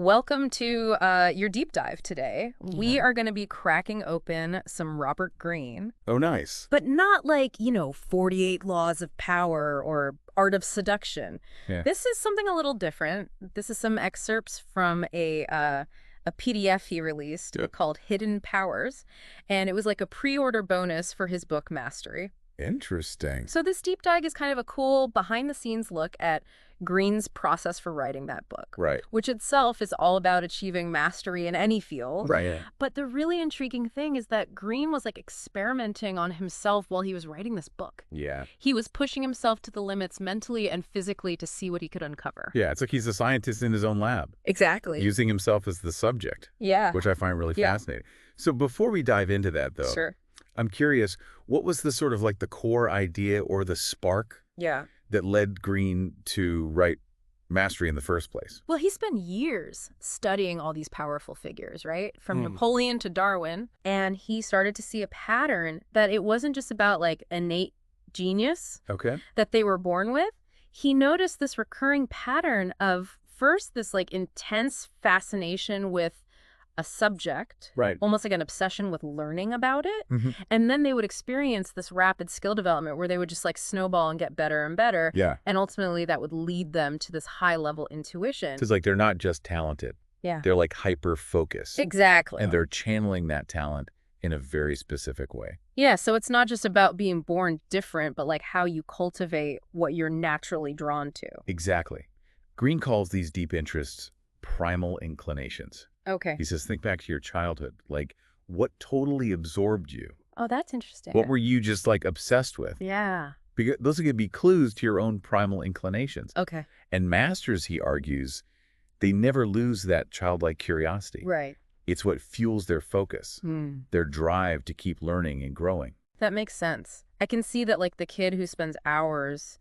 Welcome to your deep dive today. We Yeah. are going to be cracking open some Robert Greene, Oh, nice. but not like, 48 Laws of Power or Art of Seduction. Yeah. This is something a little different. This is some excerpts from a PDF he released Yeah. called Hidden Powers, and it was like a pre-order bonus for his book Mastery. Interesting. So this deep dive is kind of a cool behind-the-scenes look at Greene's process for writing that book, Right. which itself is all about achieving mastery in any field. Right. Yeah. But the really intriguing thing is that Greene was like experimenting on himself while he was writing this book. Yeah. He was pushing himself to the limits mentally and physically to see what he could uncover. Yeah. It's like he's a scientist in his own lab, Exactly. using himself as the subject, Yeah. which I find really Yeah. fascinating. So before we dive into that, though, Sure. I'm curious, what was the sort of like the core idea or the spark Yeah. that led Greene to write Mastery in the first place? Well, he spent years studying all these powerful figures, right? From Napoleon to Darwin. And he started to see a pattern that it wasn't just about like innate genius Okay. that they were born with. He noticed this recurring pattern of first this like intense fascination with a subject, Right. almost like an obsession with learning about it. Mm-hmm. And then they would experience this rapid skill development where they would just like snowball and get better and better. Yeah. And ultimately that would lead them to this high level intuition. Because like they're not just talented. Yeah. They're like hyper-focused. Exactly. And they're channeling that talent in a very specific way. Yeah, so it's not just about being born different, but like how you cultivate what you're naturally drawn to. Exactly. Greene calls these deep interests primal inclinations. Okay. He says, think back to your childhood. Like, what totally absorbed you? Oh, that's interesting. What were you just like obsessed with? Yeah. Because those could be clues to your own primal inclinations. Okay. And masters, he argues, they never lose that childlike curiosity. Right. It's what fuels their focus, their drive to keep learning and growing. That makes sense. I can see that like the kid who spends hours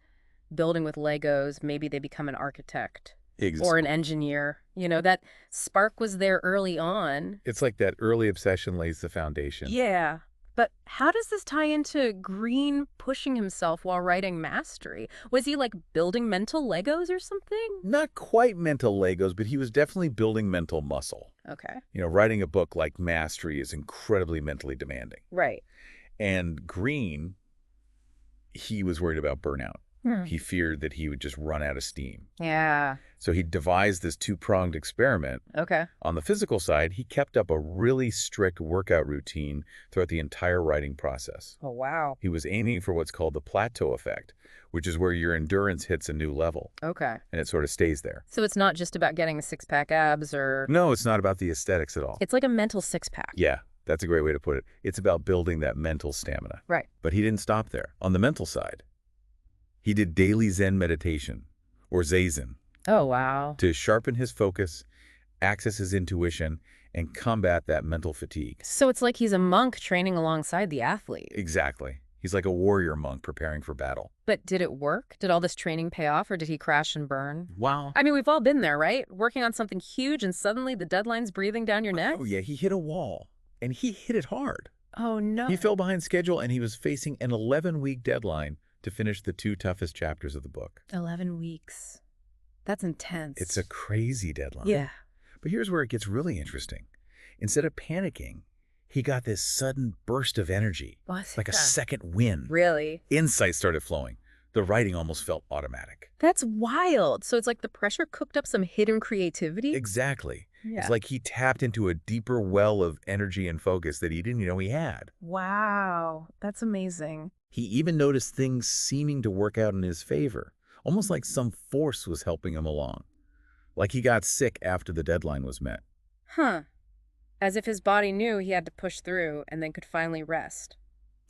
building with Legos, maybe they become an architect or an engineer. You know, that spark was there early on. It's like that early obsession lays the foundation. Yeah. But how does this tie into Greene pushing himself while writing Mastery? Was he like building mental Legos or something? Not quite mental Legos, but he was definitely building mental muscle. Okay. You know, writing a book like Mastery is incredibly mentally demanding. Right. And Greene, he was worried about burnout. He feared that he would just run out of steam. Yeah. So he devised this two-pronged experiment. Okay. On the physical side, he kept up a really strict workout routine throughout the entire writing process. Oh, wow. He was aiming for what's called the plateau effect, which is where your endurance hits a new level, Okay. and it sort of stays there. So it's not just about getting a six-pack abs or... No, it's not about the aesthetics at all. It's like a mental six-pack. Yeah, that's a great way to put it. It's about building that mental stamina. Right. But he didn't stop there. On the mental side, he did daily Zen meditation, or Zazen, Oh, wow. to sharpen his focus, access his intuition, and combat that mental fatigue. So it's like he's a monk training alongside the athlete. Exactly. He's like a warrior monk preparing for battle. But did it work? Did all this training pay off, or did he crash and burn? Wow. I mean, we've all been there, right? Working on something huge and suddenly the deadline's breathing down your neck? Oh, yeah, he hit a wall, and he hit it hard. Oh, no. He fell behind schedule, and he was facing an 11-week deadline to finish the 2 toughest chapters of the book. 11 weeks. That's intense. It's a crazy deadline. Yeah. But here's where it gets really interesting. Instead of panicking, he got this sudden burst of energy, What? like a second wind. Really? Insight started flowing. The writing almost felt automatic. That's wild. So it's like the pressure cooked up some hidden creativity? Exactly. Yeah. It's like he tapped into a deeper well of energy and focus that he didn't know he had. Wow. That's amazing. He even noticed things seeming to work out in his favor, almost like some force was helping him along. Like he got sick after the deadline was met. Huh. As if his body knew he had to push through and then could finally rest.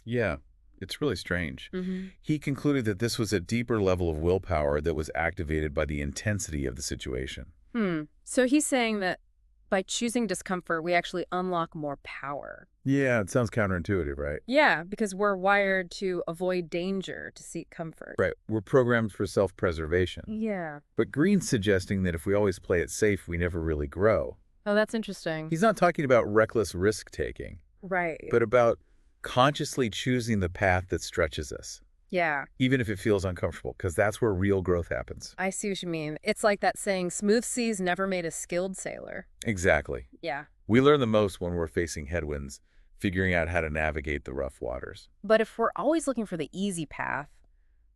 Yeah, it's really strange. Mm-hmm. He concluded that this was a deeper level of willpower that was activated by the intensity of the situation. So he's saying that by choosing discomfort, we actually unlock more power. Yeah, it sounds counterintuitive, right? Yeah, because we're wired to avoid danger, to seek comfort. Right. We're programmed for self-preservation. Yeah. But Greene's suggesting that if we always play it safe, we never really grow. Oh, that's interesting. He's not talking about reckless risk-taking, Right. but about consciously choosing the path that stretches us. Yeah, even if it feels uncomfortable, because that's where real growth happens. I see what you mean. It's like that saying, smooth seas never made a skilled sailor. Exactly. Yeah. We learn the most when we're facing headwinds, figuring out how to navigate the rough waters. But if we're always looking for the easy path,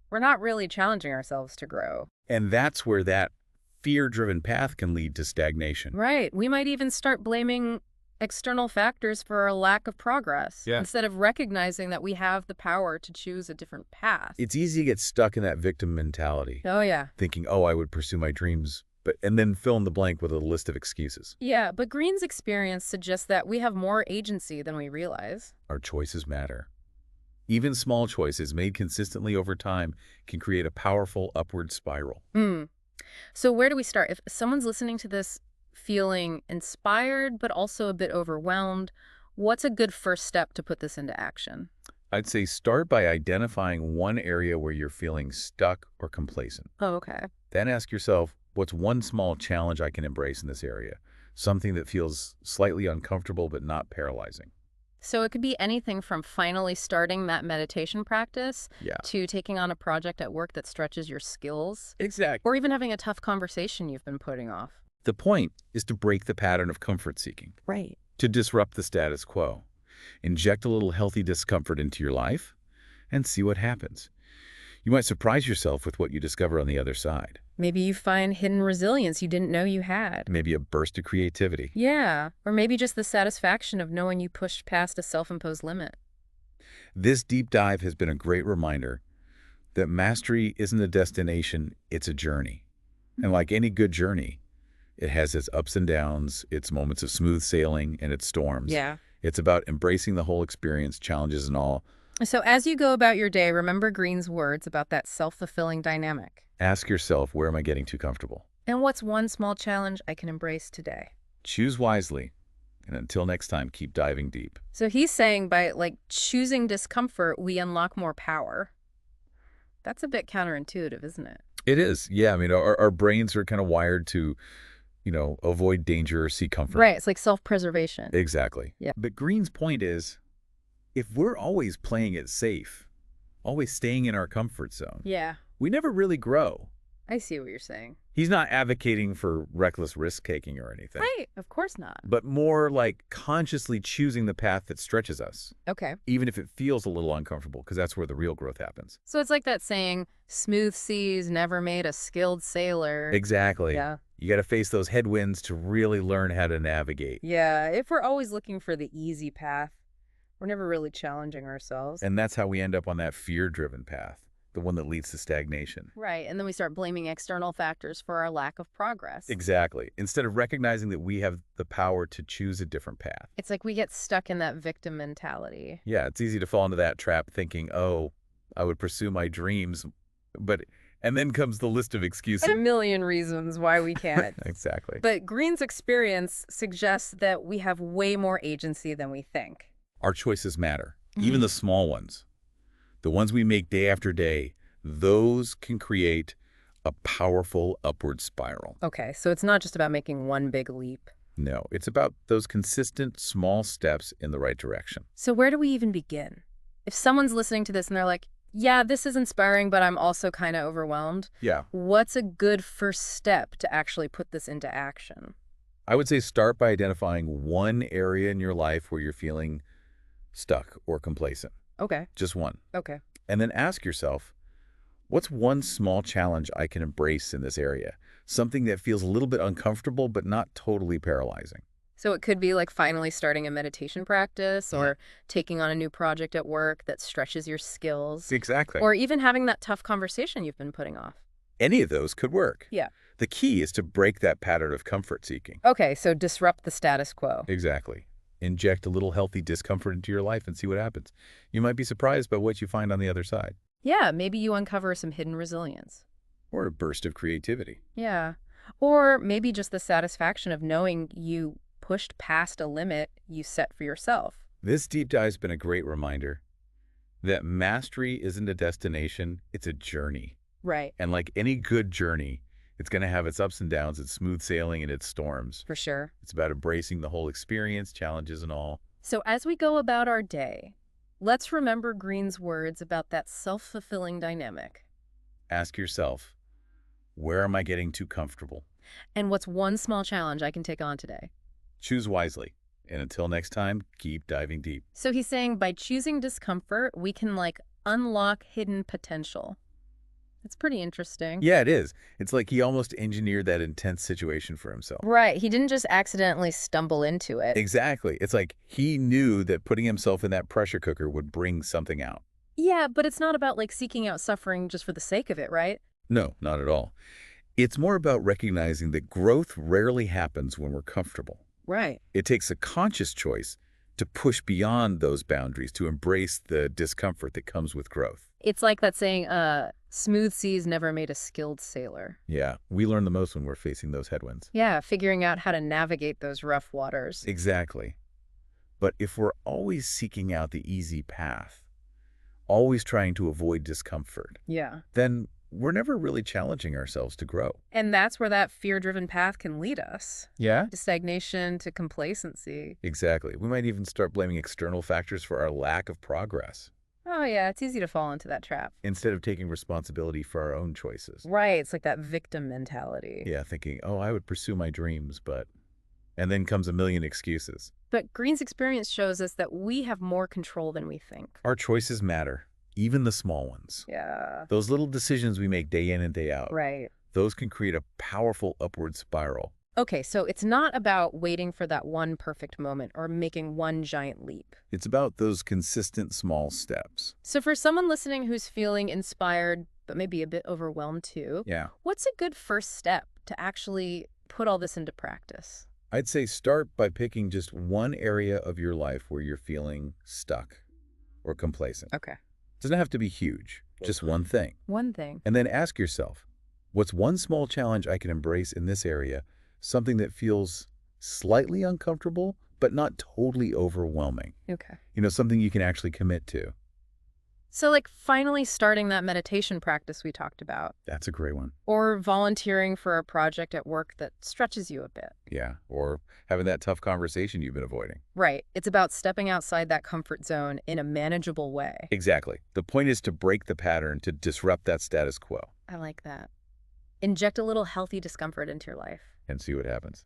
we're not really challenging ourselves to grow. And that's where that fear-driven path can lead to stagnation. Right. We might even start blaming external factors for our lack of progress Yeah. instead of recognizing that we have the power to choose a different path. It's easy to get stuck in that victim mentality, Oh, yeah. thinking, oh, I would pursue my dreams, and then fill in the blank with a list of excuses. Yeah, but Green's experience suggests that we have more agency than we realize. Our choices matter. Even small choices made consistently over time can create a powerful upward spiral. So where do we start? If someone's listening to this feeling inspired but also a bit overwhelmed, what's a good first step to put this into action? I'd say start by identifying one area where you're feeling stuck or complacent. Oh, okay. Then ask yourself, what's one small challenge I can embrace in this area? Something that feels slightly uncomfortable but not paralyzing. So it could be anything from finally starting that meditation practice Yeah. to taking on a project at work that stretches your skills, Exactly. or even having a tough conversation you've been putting off. The point is to break the pattern of comfort seeking, Right. to disrupt the status quo. Inject a little healthy discomfort into your life and see what happens. You might surprise yourself with what you discover on the other side. Maybe you find hidden resilience you didn't know you had. Maybe a burst of creativity. Yeah, or maybe just the satisfaction of knowing you pushed past a self-imposed limit. This deep dive has been a great reminder that mastery isn't a destination, it's a journey. And like any good journey, it has its ups and downs, its moments of smooth sailing, and its storms. Yeah. It's about embracing the whole experience, challenges and all. So as you go about your day, remember Green's words about that self-fulfilling dynamic. Ask yourself, where am I getting too comfortable? And what's one small challenge I can embrace today? Choose wisely, and until next time, keep diving deep. So he's saying by choosing discomfort, we unlock more power. That's a bit counterintuitive, isn't it? It is. Yeah, I mean, our brains are kind of wired to, avoid danger or seek comfort. Right. It's like self-preservation. Exactly. Yeah. But Green's point is, if we're always playing it safe, always staying in our comfort zone, Yeah. we never really grow. I see what you're saying. He's not advocating for reckless risk-taking or anything, Right. Of course not. but more like consciously choosing the path that stretches us, Okay. even if it feels a little uncomfortable, because that's where the real growth happens. So it's like that saying, smooth seas never made a skilled sailor. Exactly. Yeah. You got to face those headwinds to really learn how to navigate. Yeah. If we're always looking for the easy path, we're never really challenging ourselves. And that's how we end up on that fear-driven path, the one that leads to stagnation. Right. And then we start blaming external factors for our lack of progress. Exactly. Instead of recognizing that we have the power to choose a different path. It's like we get stuck in that victim mentality. Yeah, it's easy to fall into that trap thinking, oh, I would pursue my dreams, and then comes the list of excuses. A million reasons why we can't. Exactly. But Green's experience suggests that we have way more agency than we think. Our choices matter, even the small ones. The ones we make day after day, those can create a powerful upward spiral. Okay, so it's not just about making one big leap. No, it's about those consistent small steps in the right direction. So where do we even begin? If someone's listening to this and they're like, yeah, this is inspiring, but I'm also kind of overwhelmed. Yeah. What's a good first step to actually put this into action? I would say start by identifying one area in your life where you're feeling stuck or complacent. Okay. Just one. Okay. And then ask yourself, what's one small challenge I can embrace in this area? Something that feels a little bit uncomfortable, but not totally paralyzing. So it could be like finally starting a meditation practice or taking on a new project at work that stretches your skills. Exactly. Or even having that tough conversation you've been putting off. Any of those could work. Yeah. The key is to break that pattern of comfort seeking. Okay, so disrupt the status quo. Exactly. Inject a little healthy discomfort into your life and see what happens. You might be surprised by what you find on the other side. Yeah, maybe you uncover some hidden resilience. Or a burst of creativity. Yeah. Or maybe just the satisfaction of knowing you pushed past a limit you set for yourself. This deep dive has been a great reminder that mastery isn't a destination, it's a journey. Right. And like any good journey, it's going to have its ups and downs, its smooth sailing and its storms. For sure. It's about embracing the whole experience, challenges and all. So as we go about our day, Let's remember Green's words about that self-fulfilling dynamic. Ask yourself, where am I getting too comfortable? And what's one small challenge I can take on today? Choose wisely. And until next time, keep diving deep. So he's saying by choosing discomfort, we can like unlock hidden potential. It's pretty interesting. Yeah, it is. It's like he almost engineered that intense situation for himself. Right. He didn't just accidentally stumble into it. Exactly. It's like he knew that putting himself in that pressure cooker would bring something out. Yeah, but it's not about like seeking out suffering just for the sake of it, right? No, not at all. It's more about recognizing that growth rarely happens when we're comfortable. Right. It takes a conscious choice to push beyond those boundaries, to embrace the discomfort that comes with growth. It's like that saying, smooth seas never made a skilled sailor. Yeah, we learn the most when we're facing those headwinds. Yeah, figuring out how to navigate those rough waters. Exactly. But if we're always seeking out the easy path, always trying to avoid discomfort, Yeah. then we're never really challenging ourselves to grow. And that's where that fear-driven path can lead us. Yeah? To stagnation, to complacency. Exactly. We might even start blaming external factors for our lack of progress, Oh, yeah, it's easy to fall into that trap. instead of taking responsibility for our own choices. Right, it's like that victim mentality. Yeah, thinking, oh, I would pursue my dreams, but... And then comes a million excuses. But Green's experience shows us that we have more control than we think. Our choices matter, even the small ones. Yeah. Those little decisions we make day in and day out, Right. those can create a powerful upward spiral. Okay, so it's not about waiting for that one perfect moment or making one giant leap. It's about those consistent small steps. So for someone listening who's feeling inspired, but maybe a bit overwhelmed too, Yeah. what's a good first step to actually put all this into practice? I'd say start by picking just one area of your life where you're feeling stuck or complacent. Okay. It doesn't have to be huge, just one thing. One thing. And then ask yourself, what's one small challenge I can embrace in this area, something that feels slightly uncomfortable, but not totally overwhelming? Okay. Something you can actually commit to. So like finally starting that meditation practice we talked about, That's a great one. or volunteering for a project at work that stretches you a bit. Yeah. Or having that tough conversation you've been avoiding. Right. It's about stepping outside that comfort zone in a manageable way. Exactly. The point is to break the pattern, to disrupt that status quo, I like that. Inject a little healthy discomfort into your life. and see what happens.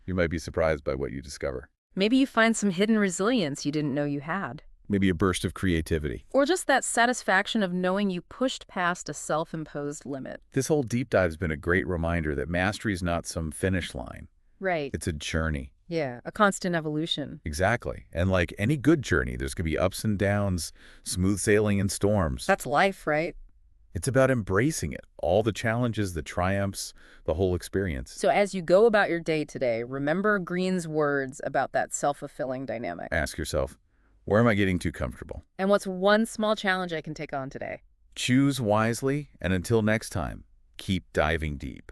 You might be surprised by what you discover. Maybe you find some hidden resilience you didn't know you had. Maybe a burst of creativity. Or just that satisfaction of knowing you pushed past a self-imposed limit. This whole deep dive has been a great reminder that mastery is not some finish line. Right. It's a journey. Yeah, a constant evolution. Exactly. And like any good journey, there's going to be ups and downs, smooth sailing and storms. That's life, right? It's about embracing it, all the challenges, the triumphs, the whole experience. So as you go about your day today, remember Green's words about that self-fulfilling dynamic. Ask yourself, where am I getting too comfortable? And what's one small challenge I can take on today? Choose wisely, and until next time, keep diving deep.